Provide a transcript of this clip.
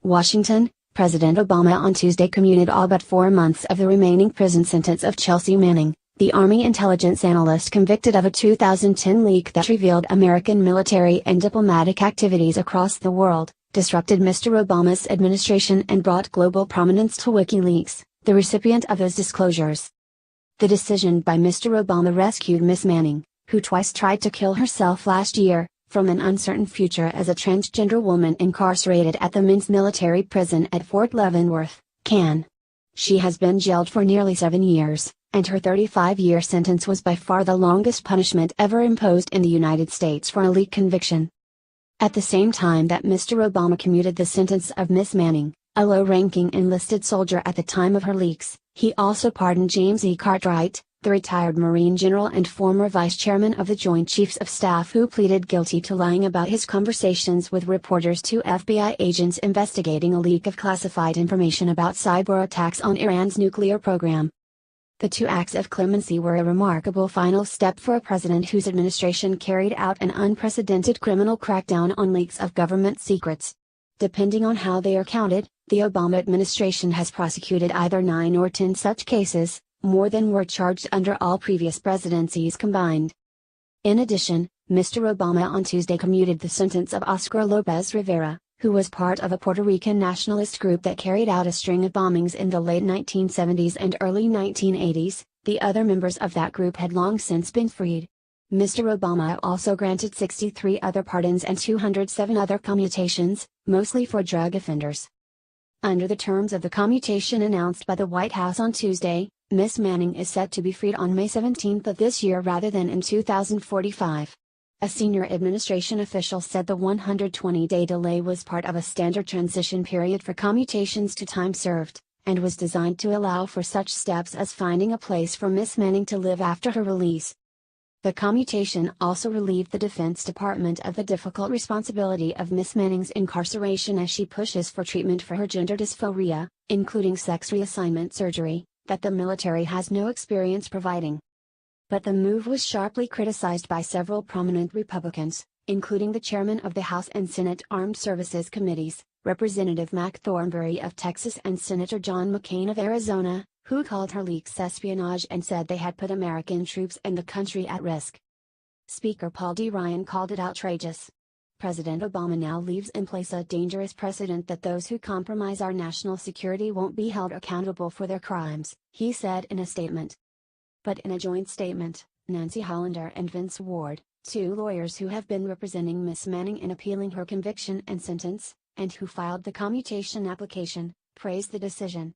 Washington, President Obama on Tuesday commuted all but 4 months of the remaining prison sentence of Chelsea Manning, the Army intelligence analyst convicted of a 2010 leak that revealed American military and diplomatic activities across the world, disrupted Mr. Obama's administration and brought global prominence to WikiLeaks, the recipient of those disclosures. The decision by Mr. Obama rescued Miss Manning, who twice tried to kill herself last year, from an uncertain future as a transgender woman incarcerated at the men's military prison at Fort Leavenworth, Cannes. She has been jailed for nearly 7 years, and her 35-year sentence was by far the longest punishment ever imposed in the United States for a leak conviction. At the same time that Mr. Obama commuted the sentence of Miss Manning, a low-ranking enlisted soldier at the time of her leaks, he also pardoned James E. Cartwright, the retired Marine general and former vice chairman of the Joint Chiefs of Staff who pleaded guilty to lying about his conversations with reporters to FBI agents investigating a leak of classified information about cyber attacks on Iran's nuclear program. The 2 acts of clemency were a remarkable final step for a president whose administration carried out an unprecedented criminal crackdown on leaks of government secrets. Depending on how they are counted, the Obama administration has prosecuted either 9 or 10 such cases, more than were charged under all previous presidencies combined. In addition, Mr. Obama on Tuesday commuted the sentence of Oscar Lopez Rivera, who was part of a Puerto Rican nationalist group that carried out a string of bombings in the late 1970s and early 1980s. The other members of that group had long since been freed. Mr. Obama also granted 63 other pardons and 207 other commutations, mostly for drug offenders. Under the terms of the commutation announced by the White House on Tuesday, Miss Manning is set to be freed on May 17 of this year rather than in 2045. A senior administration official said the 120-day delay was part of a standard transition period for commutations to time served, and was designed to allow for such steps as finding a place for Miss Manning to live after her release. The commutation also relieved the Defense Department of the difficult responsibility of Miss Manning's incarceration as she pushes for treatment for her gender dysphoria, including sex reassignment surgery, that the military has no experience providing. But the move was sharply criticized by several prominent Republicans, including the chairman of the House and Senate Armed Services Committees, Representative Mac Thornberry of Texas and Senator John McCain of Arizona, who called her leaks espionage and said they had put American troops and the country at risk. Speaker Paul D. Ryan called it outrageous. President Obama now leaves in place a dangerous precedent that those who compromise our national security won't be held accountable for their crimes, he said in a statement. But in a joint statement, Nancy Hollander and Vince Ward, 2 lawyers who have been representing Miss Manning in appealing her conviction and sentence, and who filed the commutation application, praised the decision.